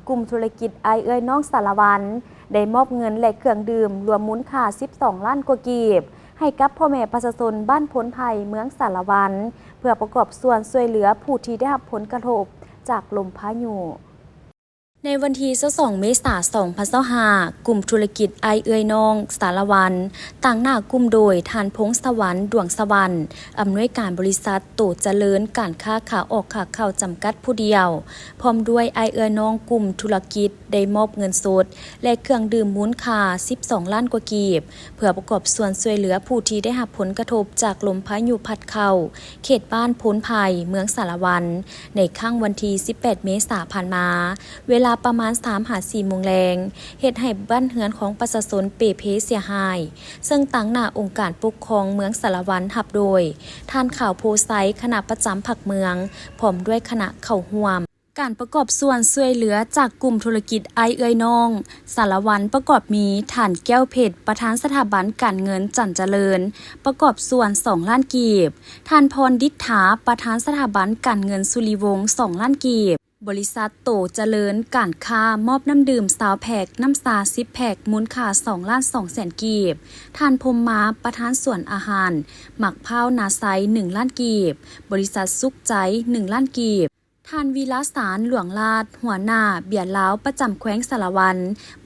กลุ่มธุรกิจไอเอ้ยน้องสารวันได้มอบเงินและเครื่องดื่มรวมมูลค่า12 ล้านกว่ากีบให้กับพ่อแม่ประชาชนบ้านพ้นภัยเมืองสารวันเพื่อประกอบส่วนช่วยเหลือผู้ที่ได้รับผลกระทบจากลมพายุในวันที่22 เมษายน 2025 กลุ่มธุรกิจไอเอ้ยน้องสารวันต่างหน้ากลุ่มโดยทานพงษ์สวรรค์ดวงสวรรค์อำนวยการบริษัทโตเจริญการค้าขาออกขาเข้าจำกัดผู้เดียวพร้อมด้วยไอเอ้ยน้องกลุ่มธุรกิจได้มอบเงินสดและเครื่องดื่มมูลค่า12 ล้านกว่ากีบเพื่อประกอบส่วนช่วยเหลือผู้ที่ได้รับผลกระทบจากลมพายุพัดเข้าเขตบ้านพ้นภัยเมืองสารวันในค่ำวันที่18 เมษายนผ่านมาเวลาประมาณ 3-4 โมงแรงเหตุให้บ้านเฮือนของประชาชนเปเพเสียหายซึ่งตั้งหน้าองค์การปกครองเมืองสารวันหับโดยท่านข่าวโพไซคณะประจำผักเมืองพร้อมด้วยคณะเข้าร่วมการประกอบส่วนช่วยเหลือจากกลุ่มธุรกิจไอเอ้ยน้องสารวันประกอบมีท่านแก้วเพชรประธานสถาบันการเงินจันเจริญประกอบส่วน2 ล้านกีบท่านพรดิษฐาประธานสถาบันการเงินสุริวงศ์2 ล้านกีบบริษัทโตเจริญการค้ามอบน้ำดื่ม20 แพ็คน้ำซา10 แพ็คมูลค่า2 ล้าน 2 แสนกีบท่านพรมมาประธานส่วนอาหารหมักพร้าวนาไซ1 ล้านกีบบริษัทสุขใจ1 ล้านกีบท่านวีระสารหลวงลาดหัวหน้าเบียร์ล้าวประจำแขวงสารวัน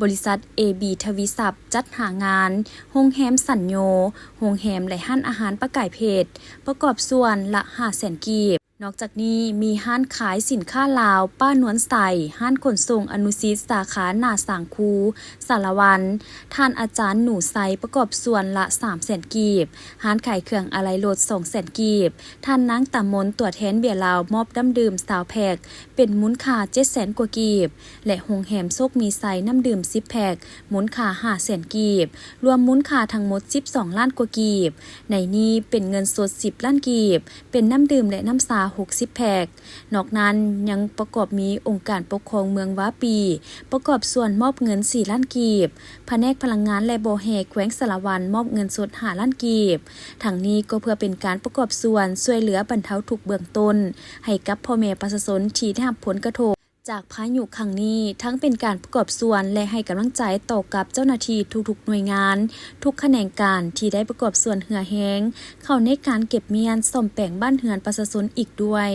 บริษัท AB ทวีศัพท์จัดหางานโรงแรมสัญโยโรงแรมและห้านอาหารประไก่เพชรประกอบส่วนละ5 แสนกีบนอกจากนี้มีห้านขายสินค้าลาวป้านวลใสห้านขนส่งอนุสิตสาขาหน้าสางคูสารวันท่านอาจารย์หนูไซประกอบส่วนละ3 แสนกีบห้านขายเครื่องอะไหล่รถ2 แสนกีบท่านนางตามนตัวแทนเบียร์ลาวมอบน้ำดื่ม20 แพ็คเป็นมูลค่า7 แสนกว่ากีบและโรงแรมโชคมีไซน้ำดื่ม10 แพ็คมูลค่า5 แสนกีบรวมมูลค่าทั้งหมด12 ล้านกว่ากีบในนี้เป็นเงินสด10 ล้านกีบเป็นน้ำดื่มและน้ำซา60 แพ็คนอกนั้นยังประกอบมีองค์การปกครองเมืองวาปีประกอบส่วนมอบเงิน4 ล้านกีบแผนกพลังงานและบ่อแห่แขวงสารวันมอบเงินสด5 ล้านกีบทั้งนี้ก็เพื่อเป็นการประกอบส่วนช่วยเหลือบรรเทาทุกข์เบื้องต้นให้กับพ่อแม่ประชาชนที่ได้รับผลกระทบจากพายุครั้งนี้ทั้งเป็นการประกอบส่วนและให้กำลังใจต่อกับเจ้าหน้าที่ทุกๆหน่วยงานทุกแขนงการที่ได้ประกอบส่วนเหือแห้งเข้าในการเก็บเมียนซ่อมแปลงบ้านเรือนประชาชนอีกด้วย